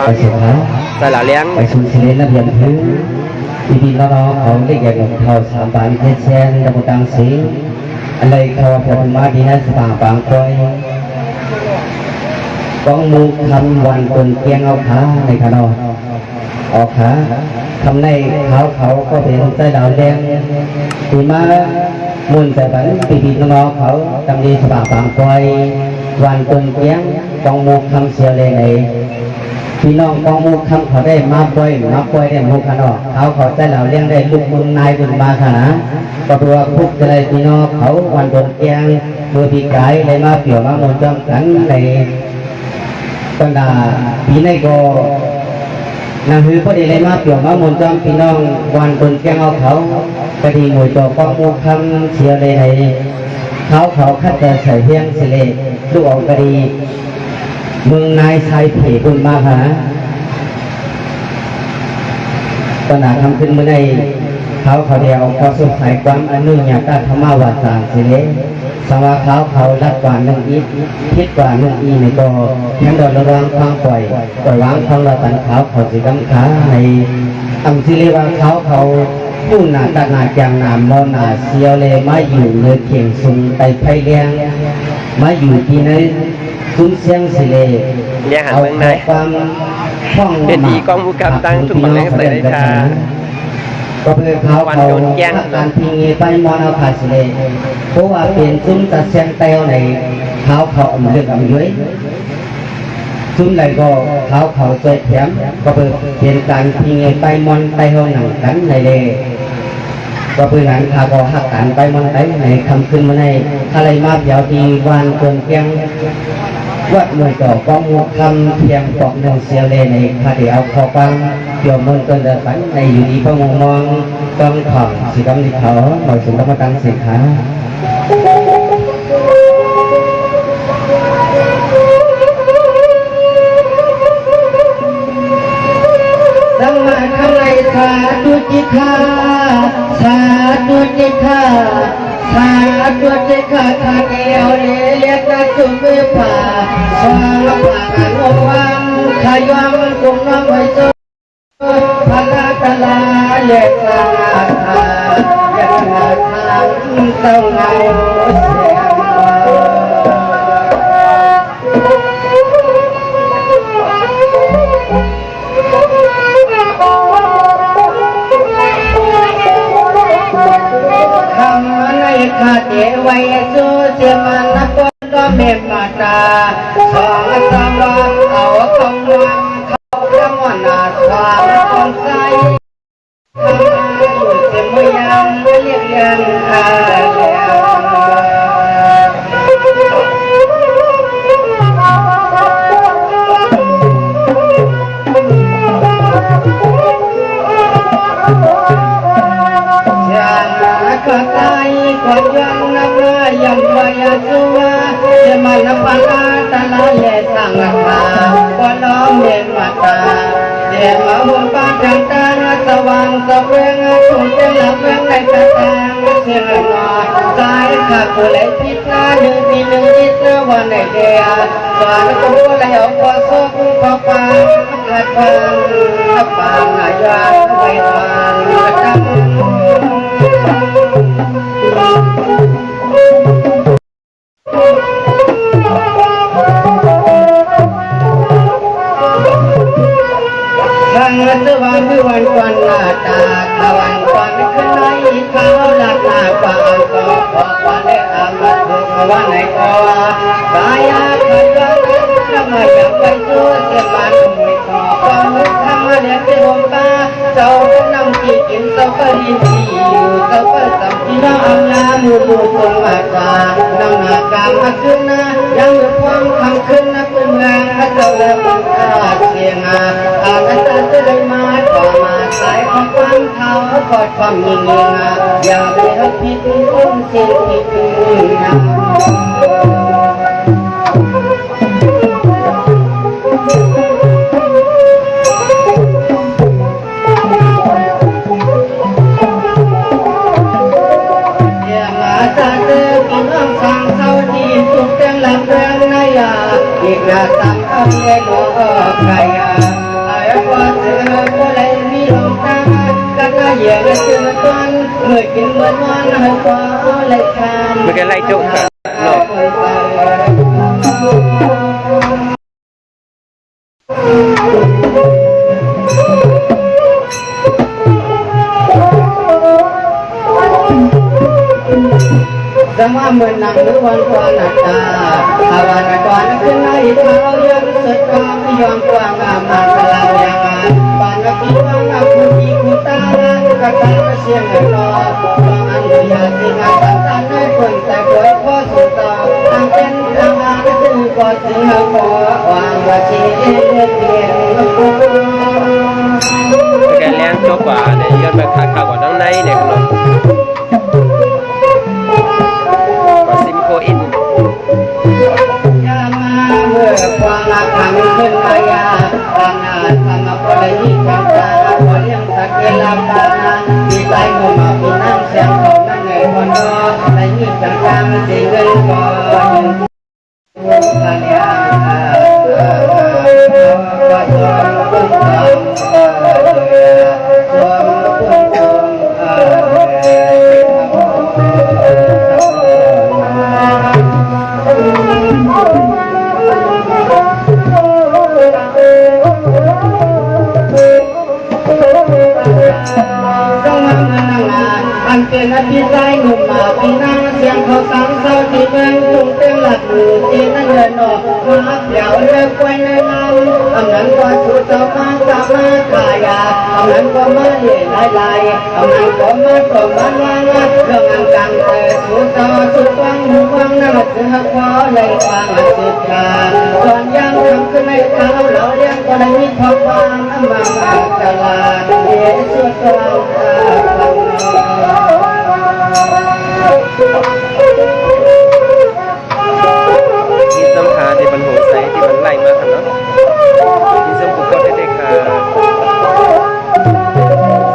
ไปสุดท้ายใส่หล่าเลี้ยงไปสู่สิเลนระเบียบพื้นพี่น้องเขาเรียกอย่างเขาสามบานเทศเชนตะบุตังสีอะไรเขาพอมาดีนะสปางปางคอยกองมูคำวันคนเกียงเอาขาในขนอออกขาทำในเขาก็เป็นใจดาวแดงตีมามุนแต่บันพี่น้องเขาจำดีสปางปางคอยวันคนเกียงกองมูคำเสียเลยในพี่น้องกองมูคำเขาได้มาป่วยได้มูขนอเขาใจดาวเลี้ยงได้ลูกบุญนายบุญมาขนาก็ตัวพุกจะได้พี่น้องเขาวันคนเกียงมือปีกายเลยมาเปี่ยวมามุนจอมกันในตั้งแต่ปีในก็นางฮือพอดีเลยมาเปี่ยวมามุนจอมพี่น้องวันคนเกียงเอาเขาคดีหน่วยตัวกองมูคำเสียเลยในเขาคัดแต่ใส่เฮียงสิเลลูกออกคดีเมืองนายชายเผยบุญมาหาตนาทำขึ้นเมื่อในเขาเดียวพอสุดสายความอนุญาตธรรมวาสาสิเลสว่าเขารักกว่าหนึ่งอีพิษกว่าหนึ่งอีในก็ยังโดนระวังฟังปล่อยวางของเราตันเขาสิกำขาในอังสิเลว่าเขาผู้หนาตาหนาจางนามมอนาเซียวเลมาอยู่เนื้อเข่งซุงไตไพเลี้ยงมาอยู่ที่นั้นซุ้มเสียงสิเลเอาความช่องเป็นดีกองผู้กำตั้งทุกคนแรงใส่ได้ค่ะก็เพื่อเขาการพิงไปมอนเอาขาสิเลเพราะว่าเป็นซุ้มตัดเสียงเต้าในเขาเรื่องกับยุ้ยซุ้มไหนก็เขาใจแข็งก็เพื่อเป็นการพิงไปมอนไปห้องหนังกันในเลก็เพื่อหนังเขาก็หักกันไปมอนไปในคำขึ้นมาในอะไรมาเดี๋ยวดีวันเกินเพียงวัดหน่วยต่อกองมูคำเพียงปอกหนึ่งเสียเลยในคาเดียวขอฟังเกี่ยวมือต้นเดือนในอยู่ดีพระมงมองต้องผ่องสีดำดิเขาหน่อยสุนทรตังเสกขาสังมาคำไรสาธุจิตาสาธุจิตาสาธุจิตาคาเดียวเรียกกระจุมป่าสวางป่ากันวังขยันกุมน้ำไว้จพระตลาเล็กสาขาเล็กสาขาเต้าเงาเสียงคำในคาเดไว้สู้เสียมันนักก็เมตตาตาสองสามวันเอาคำวันเขาคำว่านาสามคนใจทำอยู่เสียมยังเรียกยังก็ตายก็ยังนับยังวายสุวาจะมานับปาตาลาเลสังฆาก็ล้อมเมียนมาตาเดี๋ยวมาหุ่นป้าจังตาสว่างสเวงทุ่งเจ้าหลับเวงในกระตังเสียงนอนสายขาดผู้เล่พิษนาหนึ่งทีหนึ่งยิดวันในเดียสอนกูเลยเอาพอสุกพอปานขัดฟังปางอาญาไม่ทานจังสว่างคือวันควันหน้าตาขวันควันขึ้นในเขาหลักหน้าปางก็พอควันได้อามาถึงวันไหนก็กายเคยวันทำไมยังไปสู้เสียมันไม่ขอความรู้ทำมาเลี้ยงที่ผมตาเจ้าก็นำกินกินเจ้าก็ดีดีเจ้าก็สัมผัสน้ำอำนาจมูลคงมาจานำหน้ากามมาขึ้นนะยังมีความคำขึ้นนะเป็นงานให้เจ้าและบังอาจเสียงานนั้นจะได้มาต่อมาสายของความเท้ากอดความยิ่งใหญ่อย่าไปรับผิดคนเสียผิดนะอย่ามาตาเจอกินน้ำสังเศร้าดีสุขเต็มหลับแรงนายาอีกนาตั้งเอาไว้หลอกใคร ก็เจอก็เลยมีลมตาก็ก็เหยียดเจอตอนเมื่อกินเมื่อนอนให้ก็เลยทาน มันก็ไล่จุกกันเนาะ จะมาเมื่อนังหรือวันก่อนนักตาภาวนาก่อนขึ้นในเท้ายังสุดก็ไม่ยอมกว้างมาตลาดยังปานนักพิวางผู้ที่ผู้ตากระต่ายเสียงเงินรอฟังอันเดียสิ่งอันตันให้คนแต่ป่วยพอสุดต่อตั้งเป็นทางานซึ่งก็ถึงขอวางว่าชีวิตเปลี่ยน แกเลี้ยงจบกว่าเนี่ยย้อนไปขาข่าวกว่าน้องในเนี่ยเนาะว่าซิมโคอิน ยามาเมื่อความรักขังขึ้นมายาทางงานทำมาพอได้ยิ่งความตาพอเลี้ยงสักเกลาตามีใจงูมามีน้ำเสียงของนั่นในวันรอได้ยิ่งจังจังสิ่งเงินก็ยิ่งพันยาก็สวมคุ้มครองสวมคุ้มครองอันเป็นอภิใจหนุ่มมาปีนั่งเสียงเขาสังเศร้าที่เมืองทุ่งเต็มหลักมือที่นั่งเดินออกมาเปลี่ยวเลือกไว้ในน้ำอำนั้นก็ชูเจ้ามาสามาขายาอำนั้นก็มาเล่ลายลายอำนั้นก็มาตกมันวางเรื่องอันกังแต่ชูเจ้าสุดวังหูวังนั่งเสือคอเลยฟังสุดาตอนยังทำขึ้นในเท้าเราเลี้ยงก็ได้มีทองฟังมาตลาดเยสุดกลางฟังมีสำคัญที่มันโหดใสที่มันไล่มาค่ะเนาะมีสมบุกก็ได้ค่ะ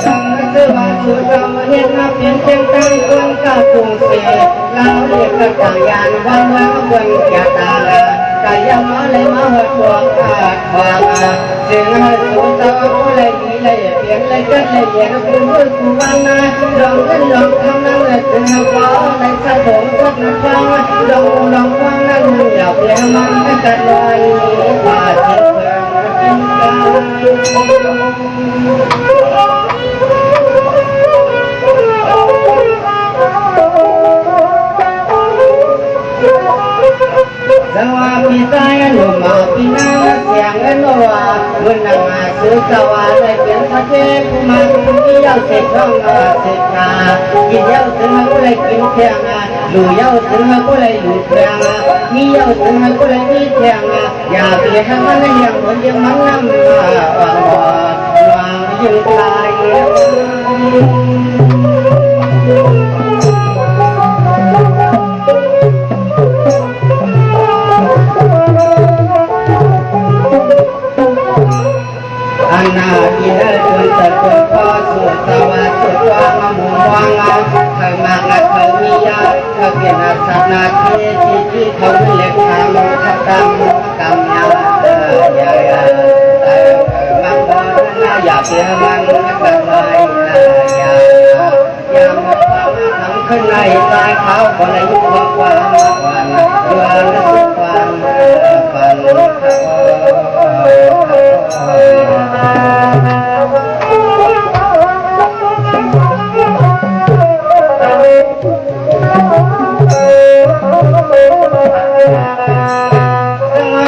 สังเกตว่าสุดเราเห็นมาเพียงเพียงตั้งต้นกับกรุงเทพเราเรียกกันต่างยานวันเมื่อวันยาตาลากายมาเลยมาหัวพวงขาดความเสียงหัวสุดเราเลยดีเลยเพียงเลยกันเลยเย็นคุณพูดคุยวันนะลองกันลองทำนั่งเลยถึงหัวเลยสะสมสักน้ำฟังลองลองฟังนั่งอยากเลี้ยงมันกันลอยมาเจ็บเพื่อนกินจังหวะพี่ใจหนุ่มมาพี่นางเสียงเงินว่าเมื่อนางมาซื้อสวาได้เป็นพระเจ้าผู้มันที่เย้าเสกช่องเสกนากินเย้าถึงก็เลยกินเทียงลู่เย้าถึงก็เลยลู่เทียงมีเย้าถึงก็เลยมีเทียงอย่าไปให้มันยังเหมือนยังมันน้ำวางบ่วางยังตายอันนาอีเดอร์คนตะกนพ่อสุดสวัสดิ์สุดวางมุมวางเธอมาเธอมียาเธอเปลี่ยนอาสนาเทจิที่เขาเล็กทำทับตามกำยาแต่มันน่าอยากเลี้ยงมันกันเลยอย่ามาฟังทำขึ้นในใจเขาก็เลยยุบความวันเดือนสุดความฝัน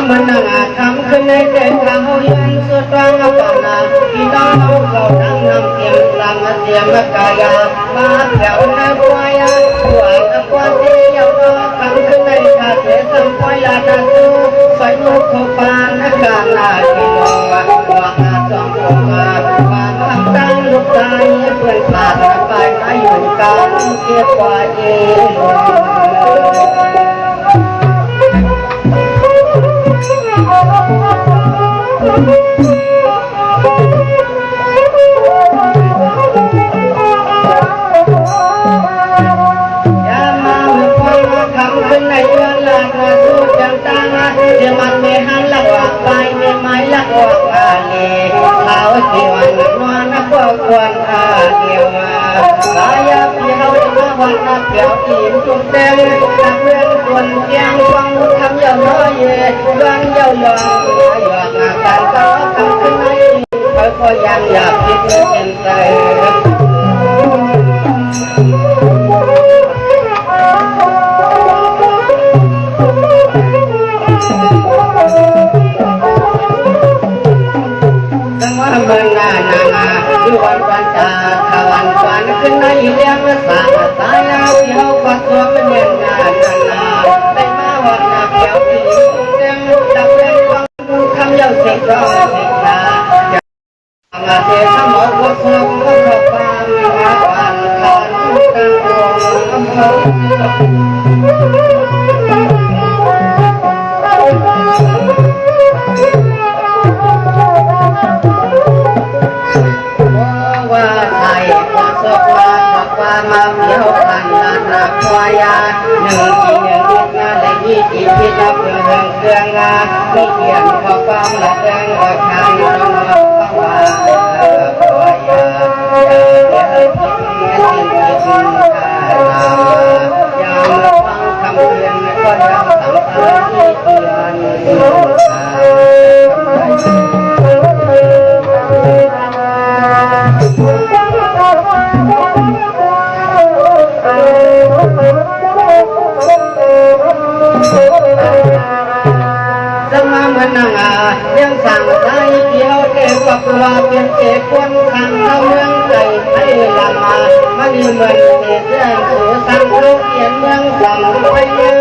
มันนั่งทำขึ้นในใจเขายังสุดฟังฟังนะพี่น้องเขานั่งนำเสียงรำเสียงกายามาแถวหน้าควายหัวตะกวนที่เยาว์ทำขึ้นในชาเสสัมปอยาดันตูไฟมุกเขาปานนักการนาที่มองว่าสองคนมาทำตั้งลูกชายเพื่อนขาดไปมาอยู่กันเกี่ยวกับเองในเดือนหลังสู้จังตาเดี๋ยวมันไม่หันหลักออกไปไม่ไม้หลักออกมาเลยท ที่วันนอนนักว่าควรเดียวสายพี่เขาได้มาวันนักเกี่ยวอิ่มจุ่มเต็มนักเรื่องส่วนเพียงฟังคำเยาน้อยเรื่องเยาหยองหยอกงานการก็ทำขึ้นในเขาก็ยังอยากคิดเป็นใจเมืองนานาอยู่วันวันตาขวันวันขึ้นในเลี้ยงสาสายเอาเที่ยวปัดตัวเป็นเมืองนาได้มาวันนาเกี่ยวที่เต็มดับเล่นฟังคำยาวเสียงร้องเสียงนามาเทสมองวัดสมก็ขอบความมีงานวันทานกันโว่าไทยพอสกมาสักว่ามาเพียวพันนานาควายาหนึ่งที่หนึ่งที่นาและยี่ที่ที่นับเรื่องเครื่องไม่เขียนข้อความและเรื่องทางน้องว่าควายาเดินคิดคิดข้ายามฟังคำเตือนก็ยังสังเกตที่เตือนสมาเหมือนนางยังสั่งใจเกี่ยวเก็บกับว่าเป็นเจ็บคนทางเข้าเมืองไทยให้ละมามันเหมือนเศษเรื่องสู่สังเขาเขียนเมืองสั่งไปยัง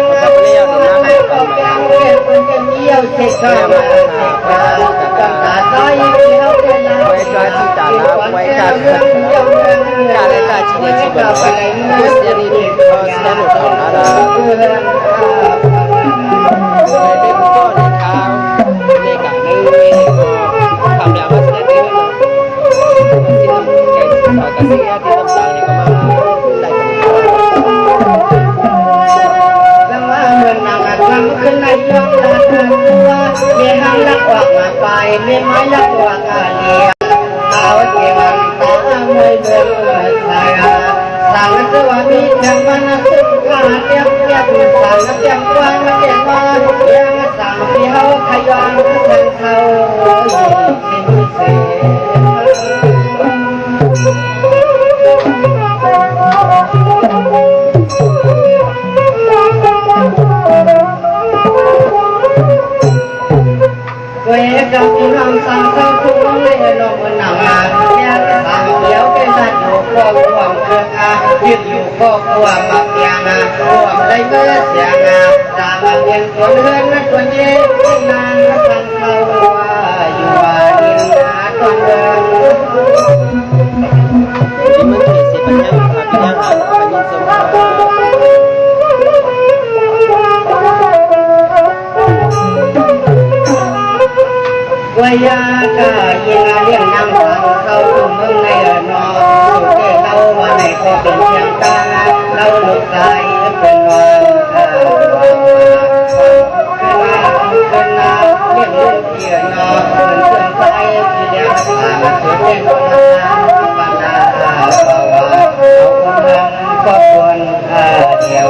ไม่ก็แก้เก็บมันจะเยี่ยวเช็คข้าวมาเช็คข้าวกับตาใจเกี่ยวเวลาไว้ก็ที่ตาลาไว้ก็การเล่นการชี้ชี้แบบว่าผู้เสียดีเขาเสียหนุนของเราเด็กก็ในเท้าเด็กกับในมือก็ทำอย่างว่าเสียดีเลยที่ทำแก่กระเสียที่ทำต่างนี่ก็มาได้ผลจังว่าเมืองนางทำขึ้นในยอดตาตัวเมียห้างลักวักมาไปเมียไม้ลักวักเลียเอาเจียงตาไม่เดินสายสั่งเสวามีเพียงวันสุดขาเทียบเทียบสั่งเพียงวันเพียงวันยังสั่งที่เขาขยันเส้นเขาสิ้นเสีเวกับที่น้องสั่งเขาคุ้มเลยลงบนหนังยังสั่งเดี๋ยวไปสั่งอยู่ครอบครัวเมืองยืนอยู่ครอบครัวมาเพียงรวมได้เมื่อเสียงต่างเรียนคนเฮือนคนเย่นางสั่งเขาว่าอยู่ว่าดินต้นเมืองที่มันเสียปัญญาพาไปยังหาปัญญาสมบัติวายากายิงเลี้ยงนางฟังเขาทุ่มเมืองในนอสุเกเราว่าในก็เป็นเพียงตาเราลูกชายเป็นวันเป็นนาเลี้ยงลูกเกี่ยนอเป็นเพื่อนไปที่เดียวมาสุดเด่นคนละปนาภาวะเอาคนนั้นก็ควรเดียว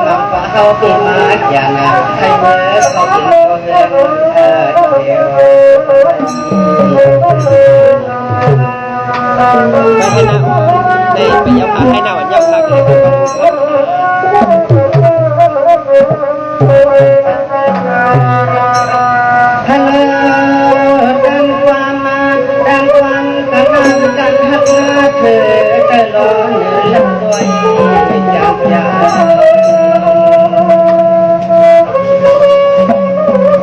น้ำฟ้าเขาปีมาอย่างนั้นใครเมื่อเขาเป็นก็เห็นเดียวไปให้นาได้ไปยาวขาให้นาวันยาวขาเลยฮัลโหลดังความกันหักเธอตลอดเนื้อละตัวจับยา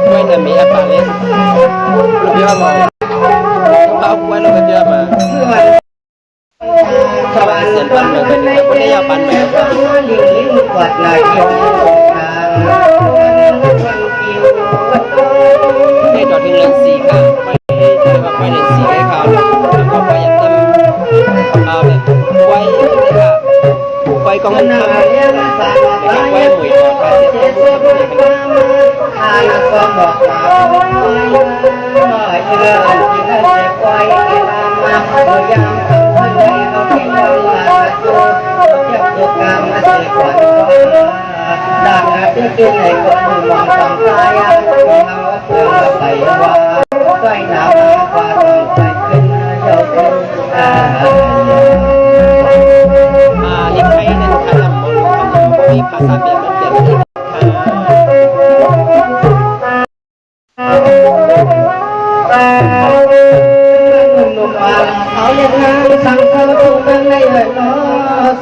ด้วยน้ำมีอะไรเล่นลูกยอดมองเอาไว้เราก็เยอะมาสวรรค์เสียนปันเหมือนกันคนนี้ยาวปันแบบลิ้นกวาดลายเกี่ยวทางได้ดอกถึงเรื่องสีค่ะไม่เล่นสีให้เขาแล้วก็ไปยัดเต็มเอาแบบไว้เลยค่ะไว้กองเงินทำไว้หมวยต่อไปเสียตัวผู้เสียกันทานก็บอกมาไม่เชื่อที่ได้เจ็บ กินในคนหมู่มองต้องตายมีเฮาเพื่อไปว่าไปหนาวว่าต้องไปขึ้นยกขึ้นลิงไทยเนี่ยค่ะลำบนมีภาษาเปลี่ยนมันเปลี่ยนไปเขาเรียกนางสั่งเขาถูกเมืองในเหินนอ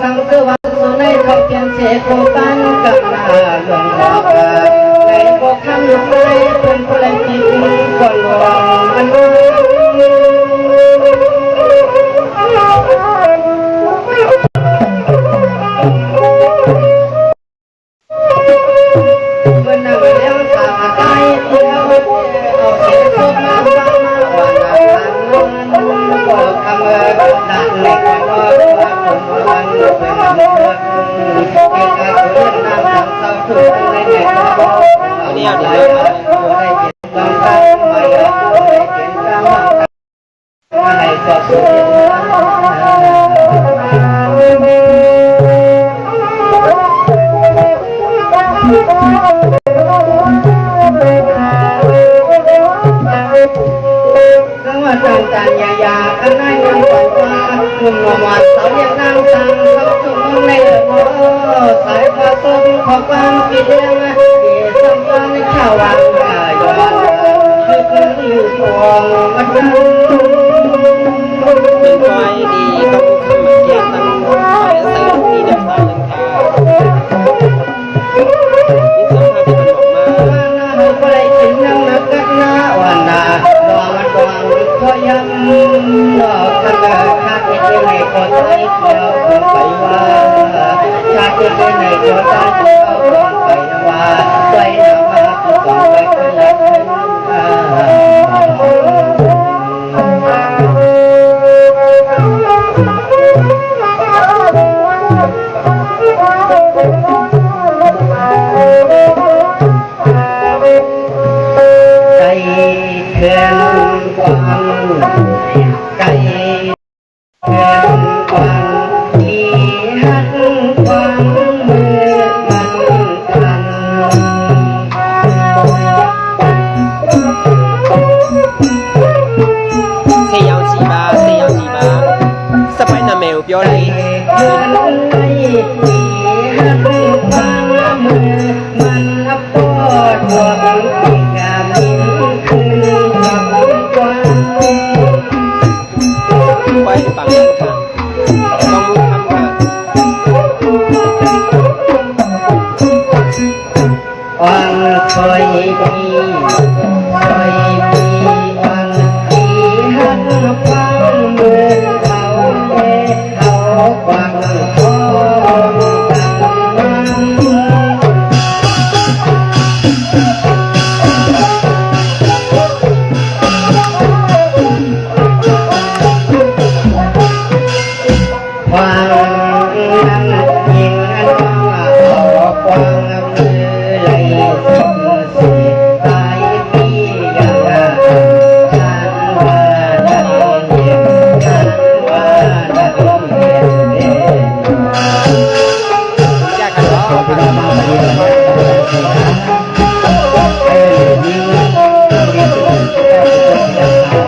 สั่งเสือวันสุในเขาเพียงเสกโคกันกับหน้าหลวงพ่อในโบคำลูกไม้เป็นผู้เล่นจริงคนหลวงมันเมื่อนั่งเลี้ยงสาวใจเที่ยวเอาเสียสมมาฟังมาวันนั้นก็คำดังเล็กน้อยว่าผมวันเป็นเมื่อเอกาเรื่องน้ำทำเศร้าทุกในแง่ก็เนี่ยเดี๋ยวได้ยินลองฟังไม่อยากได้ยินฟังให้ก็สุดสวัสดิ์จันยายาอันนั้นยังฝันว่าคุณมาวัดเสาเรียกนางสังเขาทุ่งในเรือสายผสมของความคิดเรื่องที่สำคัญชาววังกายอนคืออยู่ทวงมันเป็นควายดีเขาคำเกียรตั้งคอยใส่ที่เด็กสาวลังคานี่สำคัญที่มันบอกมาไปกินน้ำนักกันนะวันนาดวงมันดวงพอยำดอกทะเลคาดที่ในกอดใจเที่ยวไปว่าชาติที่ในกอดใจเที่ยวไปว่าไปนำมาต้องไปขึ้นและขึ้นใจเขื่อนกวางใจเขื่อนกวางที่หักกวางเมื่อมันทันเซียวจีบาสไปนาเมลเปียวเลย เขื่อนที่หักกวางเมื่อมันปอดดวงที่งามยิ่งขึ้นกวาง ไว้ปังค่ะต้องรู้คำค่ะ วันเคยมีวันที่หักฟังเมื่อเขาเขาฟังพอฟังนั้นยิงอันว่าเขาฟังมือไหลสิตายที่อย่างฉันว่าได้เห็นฉันว่าได้เห็นอยากกันร้อง พระมาเรียนว่าสิยิ่งมีสุขที่เขา